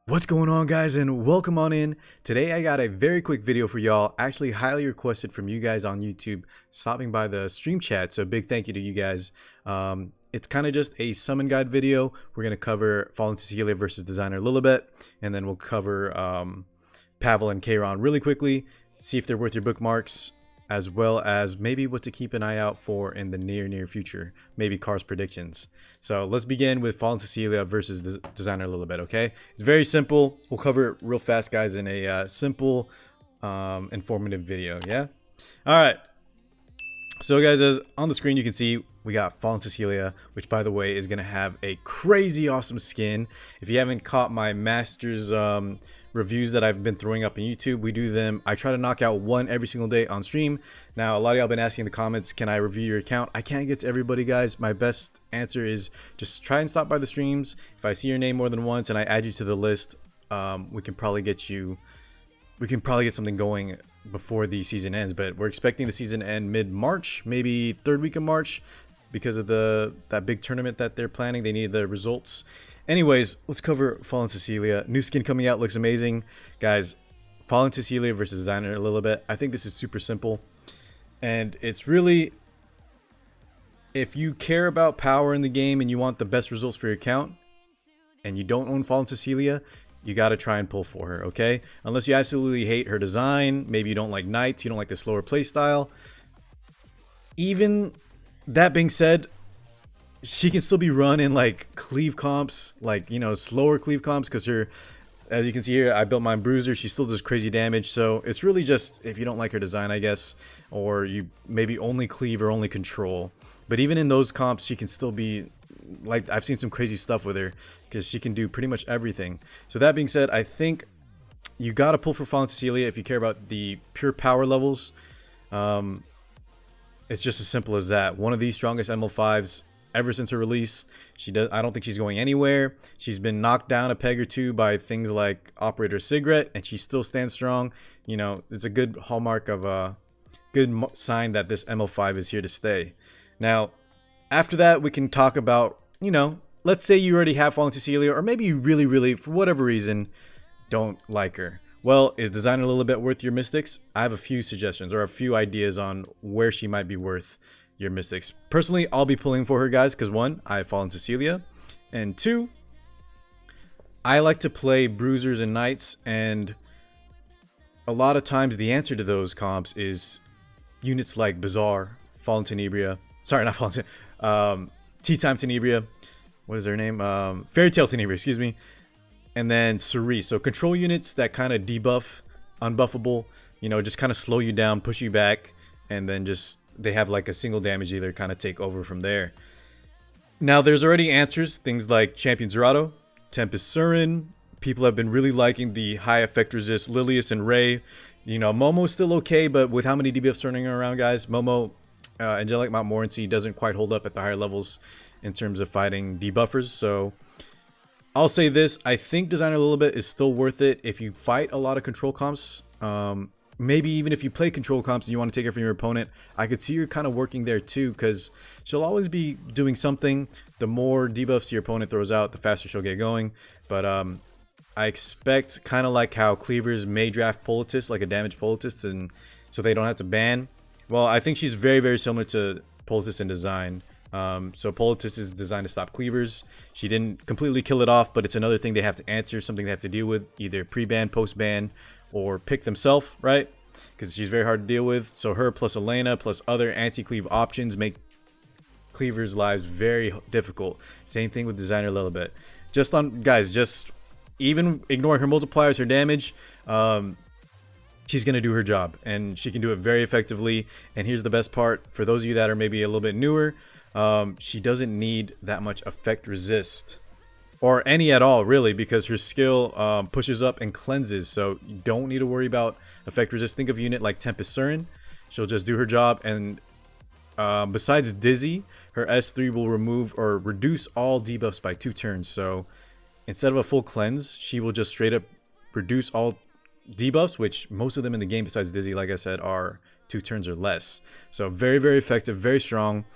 What's going on, guys, and welcome on in. Today I got a very quick video for y'all, actually highly requested from you guys on YouTube stopping by the stream chat, so big thank you to you guys. It's kind of just a summon guide video. We're going to cover Fallen Cecilia versus designer Lilibet, and then we'll cover Pavel and Kayron really quickly, see if they're worth your bookmarks, as well as maybe what to keep an eye out for in the near future, maybe cars predictions. So let's begin with Fallen Cecilia versus designer Lilibet. Okay, it's very simple. We'll cover it real fast, guys, in a simple informative video. Yeah, all right. So guys, as on the screen you can see, we got Fallen Cecilia, which by the way is gonna have a crazy awesome skin. If you haven't caught my masters reviews that I've been throwing up on YouTube, we do them. I try to knock out one every single day on stream. Now a lot of y'all been asking in the comments, can I review your account? I can't get to everybody, guys. My best answer is just try and stop by the streams. If I see your name more than once and I add you to the list, we can probably get something going before the season ends. But we're expecting the season to end mid-March, maybe third week of March, because of that big tournament that they're planning. They need the results. Anyways, let's cover Fallen Cecilia. New skin coming out, looks amazing. Guys, Fallen Cecilia versus designer Lilibet. I think this is super simple. And it's really, if you care about power in the game and you want the best results for your account, and you don't own Fallen Cecilia, you got to try and pull for her, okay? Unless you absolutely hate her design, maybe you don't like knights, you don't like the slower play style. Even that being said, she can still be run in like cleave comps, like, you know, slower cleave comps, because her, as you can see here, I built mine bruiser. She still does crazy damage. So it's really just if you don't like her design, I guess, or you maybe only cleave or only control. But even in those comps, she can still be like, I've seen some crazy stuff with her because she can do pretty much everything. So that being said, I think you got to pull for Fallen Cecilia if you care about the pure power levels. It's just as simple as that. One of the strongest ML5s ever since her release. I don't think she's going anywhere. She's been knocked down a peg or two by things like Operator Cigarette, and she still stands strong. You know, it's a good hallmark of a good sign that this ML5 is here to stay. Now, after that, we can talk about, you know, let's say you already have Fallen Cecilia, or maybe you really, for whatever reason, don't like her. Well, is designer Lilibet worth your mystics? I have a few suggestions or a few ideas on where she might be worth your mystics. Personally, I'll be pulling for her, guys, because one, I have Fallen Cecilia, and two, I like to play bruisers and knights, and a lot of times the answer to those comps is units like Bazaar, Fallen Tenebria, sorry, not Fallen, Tea Time Tenebria, what is her name? Fairy Tale Tenebria, excuse me, and then Cerise. So control units that kind of debuff, unbuffable, you know, just kind of slow you down, push you back, and then just they have like a single damage dealer kind of take over from there. Now there's already answers, things like Champion Zerato, Tempest Surin. People have been really liking the high effect resist Lilius and Ray. You know, Momo's still okay, but with how many debuffs running around, guys, Momo, Angelic Montmorency doesn't quite hold up at the higher levels in terms of fighting debuffers. So I'll say this, I think designer Lilibet is still worth it if you fight a lot of control comps. Maybe even if you play control comps and you want to take it from your opponent, I could see her kind of working there too, because she'll always be doing something. The more debuffs your opponent throws out, the faster she'll get going. But I expect, kind of like how cleavers may draft Politis, like a damage Politis, and so they don't have to ban. Well, I think she's very similar to Politis in design. So Politis is designed to stop cleavers. She didn't completely kill it off, but it's another thing they have to answer, something they have to deal with, either pre-ban, post-ban, or pick themselves, right? Because she's very hard to deal with. So her plus Elena plus other anti-cleave options make cleavers' lives very difficult. Same thing with designer Lilibet. Just on, guys, just even ignoring her multipliers, her damage, she's going to do her job, and she can do it very effectively. And here's the best part for those of you that are maybe a little bit newer, she doesn't need that much effect resist, or any at all, really, because her skill pushes up and cleanses, so you don't need to worry about effect resist. Think of a unit like Tempest Surin. She'll just do her job, and besides Dizzy, her S3 will remove or reduce all debuffs by 2 turns. So instead of a full cleanse, she will just straight up reduce all debuffs, which most of them in the game besides Dizzy, like I said, are 2 turns or less. So very effective, very strong.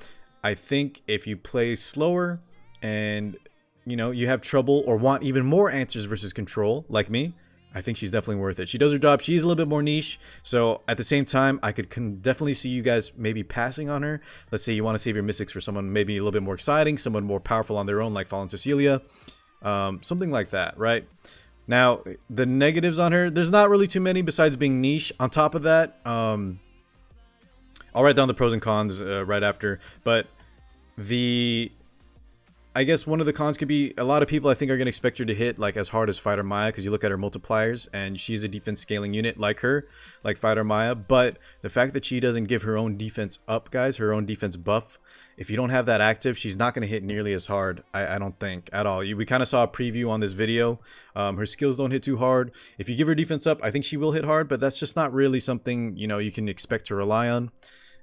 I think if you play slower and you have trouble or want even more answers versus control, like me, I think she's definitely worth it. She does her job. She's a little bit more niche. So at the same time, I could definitely see you guys maybe passing on her. Let's say you want to save your mystics for someone maybe a little bit more exciting, someone more powerful on their own, like Fallen Cecilia. Something like that, right? Now, the negatives on her, there's not really too many besides being niche. On top of that, I'll write down the pros and cons right after. But I guess one of the cons could be a lot of people I think are going to expect her to hit like as hard as Fighter Maya because you look at her multipliers and she's a defense scaling unit like Fighter Maya. But the fact that she doesn't give her own defense up, guys, her own defense buff, if you don't have that active, she's not going to hit nearly as hard, I don't think, at all. We kind of saw a preview on this video. Her skills don't hit too hard. If you give her defense up, I think she will hit hard, but that's just not really something, you can expect to rely on.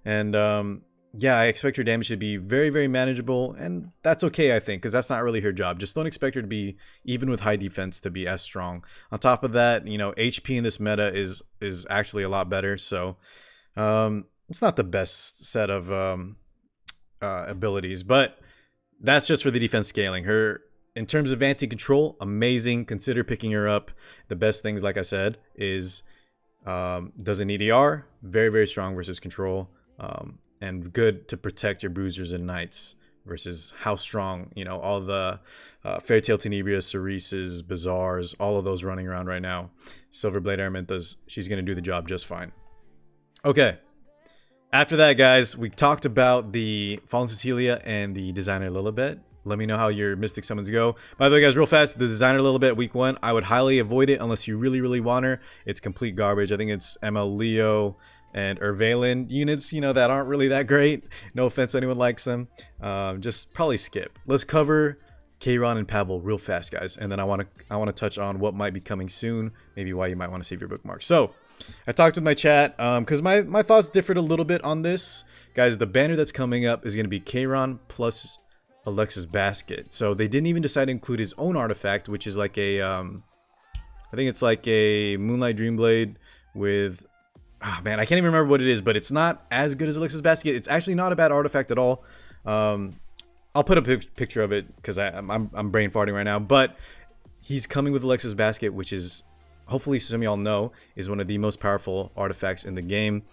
And yeah, I expect her damage to be very, very manageable, and that's okay, I think, because that's not really her job. Just don't expect her to be, even with high defense, to be as strong. On top of that, HP in this meta is actually a lot better, so it's not the best set of abilities, but that's just for the defense scaling. Her, in terms of anti-control, amazing. Consider picking her up. The best things, like I said, is doesn't need ER, very, very strong versus control. And good to protect your bruisers and knights versus how strong, all the Fairy Tail Tenebria, Cerises, Bazaars, all of those running around right now. Silverblade Araminthas, she's going to do the job just fine. Okay. After that, guys, we talked about the Fallen Cecilia and the Designer Lilibet. Let me know how your Mystic Summons go. By the way, guys, real fast, the Designer Lilibet week 1, I would highly avoid it unless you really, really want her. It's complete garbage. I think it's ML Leo and Urvalen units, that aren't really that great. No offense, anyone likes them. Just probably skip. Let's cover Kayron and Pavel real fast, guys, and then I want to touch on what might be coming soon, maybe why you might want to save your bookmark. So, I talked with my chat because my thoughts differed a little bit on this, guys. The banner that's coming up is going to be Kayron plus Alexa's Basket. So they didn't even decide to include his own artifact, which is like a I think it's like a Moonlight Dreamblade with. Oh, man, I can't even remember what it is, but it's not as good as Alexa's Basket. It's actually not a bad artifact at all. I'll put a picture of it because I'm brain farting right now. But he's coming with Alexa's Basket, which is, hopefully some of y'all know, is one of the most powerful artifacts in the game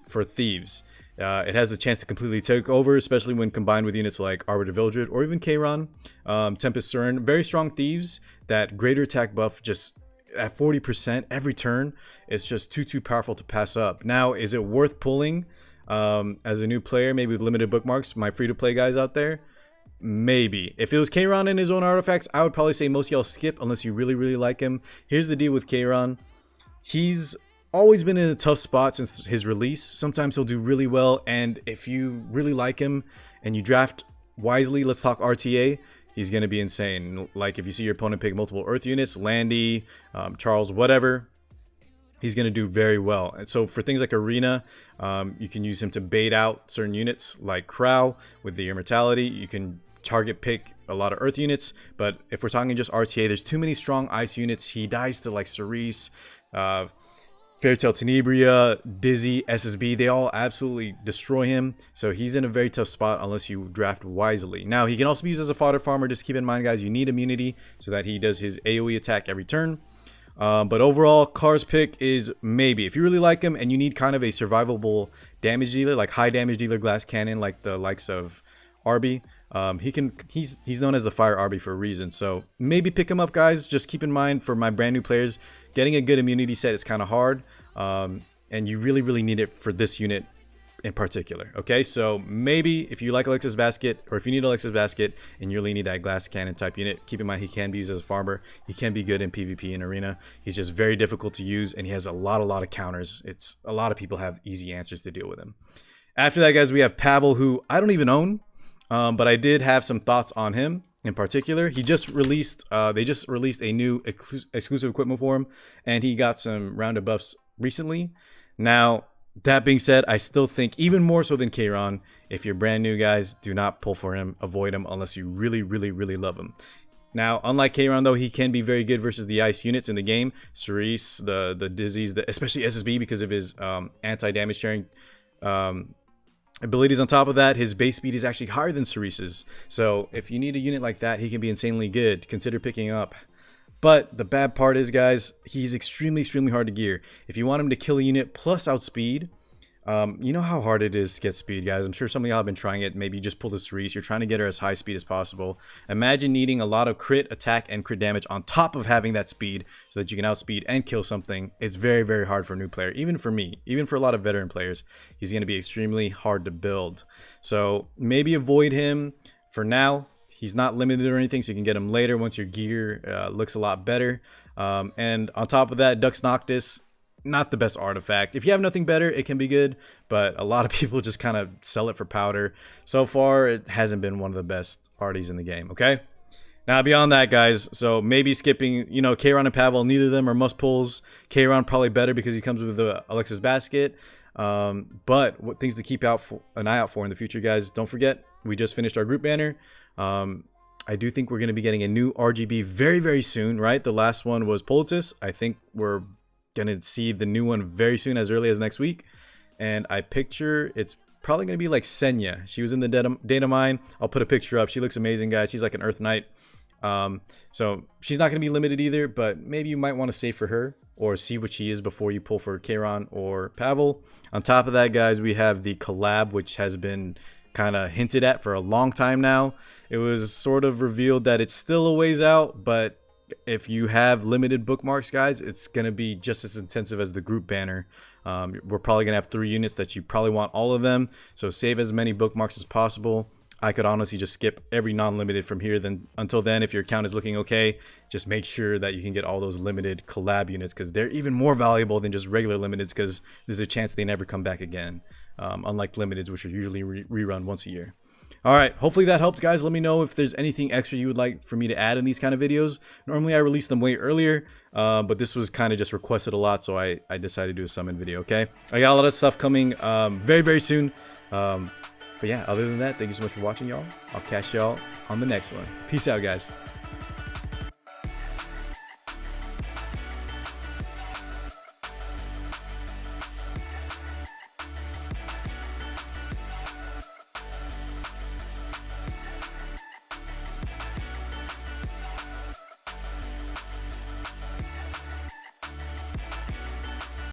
for thieves. It has the chance to completely take over, especially when combined with units like Arbiter Vildred or even Kayron, Tempest Cern. Very strong thieves. That greater attack buff just at 40% every turn, it's just too powerful to pass up. Now, is it worth pulling as a new player, maybe with limited bookmarks, my free-to-play guys out there? Maybe. If it was Kayron and his own artifacts, I would probably say most of y'all skip unless you really, really like him. Here's the deal with Kayron. He's always been in a tough spot since his release. Sometimes he'll do really well, and if you really like him and you draft wisely, let's talk RTA, he's going to be insane. Like if you see your opponent pick multiple Earth units, Landy, Charles, whatever, he's going to do very well. And so for things like Arena, you can use him to bait out certain units like Crow with the Immortality. You can target pick a lot of Earth units, but if we're talking just RTA, there's too many strong Ice units. He dies to like Cerise, Fairy Tail Tenebria, Dizzy, SSB, they all absolutely destroy him. So he's in a very tough spot unless you draft wisely. Now, he can also be used as a fodder farmer. Just keep in mind, guys, you need immunity so that he does his AoE attack every turn. But overall, Car's pick is maybe. If you really like him and you need kind of a survivable damage dealer, like high damage dealer glass cannon, like the likes of Arby, he's known as the Fire Arby for a reason. So maybe pick him up, guys. Just keep in mind, for my brand new players, getting a good immunity set is kind of hard, and you really, really need it for this unit in particular. Okay, so maybe if you like Alexa's Basket, or if you need Alexa's Basket and you really need that glass cannon type unit, keep in mind he can be used as a farmer. He can be good in PvP and arena. He's just very difficult to use, and he has a lot of counters. It's a lot of people have easy answers to deal with him. After that, guys, we have Pavel, who I don't even own, but I did have some thoughts on him. In particular, he just released they just released a new exclusive equipment for him, and he got some rounded buffs recently. Now, that being said, I still think, even more so than Kayron, if you're brand new, guys, do not pull for him, avoid him unless you really, really, really love him. Now, unlike Kayron, though, he can be very good versus the ice units in the game. Cerise, the Dizzies, especially SSB because of his anti-damage sharing abilities on top of that. His base speed is actually higher than Cerise's. So if you need a unit like that, he can be insanely good. Consider picking up. But the bad part is, guys, he's extremely hard to gear. If you want him to kill a unit plus outspeed, you know how hard it is to get speed, guys. I'm sure some of y'all have been trying it. Maybe you just pull the Cerise. You're trying to get her as high speed as possible. Imagine needing a lot of crit, attack, and crit damage on top of having that speed so that you can outspeed and kill something. It's very hard for a new player. Even for me, even for a lot of veteran players, he's going to be extremely hard to build. So maybe avoid him for now. He's not limited or anything, so you can get him later once your gear looks a lot better. And on top of that, Dux Noctis, not the best artifact. If you have nothing better, it can be good, but a lot of people just kind of sell it for powder. So far, it hasn't been one of the best arties in the game, okay? Now, beyond that, guys, so maybe skipping, you know, Kayron and Pavel, neither of them are must pulls. Kayron probably better because he comes with the Alexa's Basket. But what things to keep an eye out for in the future, guys, don't forget, we just finished our group banner. I do think we're going to be getting a new RGB very soon, right? The last one was Politis. I think we're gonna see the new one very soon, as early as next week. And I picture it's probably gonna be like Senya. She was in the data mine. I'll put a picture up. She looks amazing, guys. She's like an Earth Knight. So she's not gonna be limited either, but maybe you might want to save for her or see what she is before you pull for Kayron or Pavel. On top of that, guys, we have the collab, which has been kind of hinted at for a long time now. It was sort of revealed that it's still a ways out, but if you have limited bookmarks, guys, it's going to be just as intensive as the group banner. We're probably going to have 3 units that you probably want all of them. So save as many bookmarks as possible. I could honestly just skip every non-limited from here. Until then, if your account is looking okay, just make sure that you can get all those limited collab units, because they're even more valuable than just regular limiteds, because there's a chance they never come back again. Unlike limiteds, which are usually rerun once a year. All right, hopefully that helped, guys. Let me know if there's anything extra you would like for me to add in these kind of videos. Normally I release them way earlier, but this was kind of just requested a lot, so I decided to do a summon video, okay? I got a lot of stuff coming very soon. But yeah, other than that, thank you so much for watching, y'all. I'll catch y'all on the next one. Peace out, guys.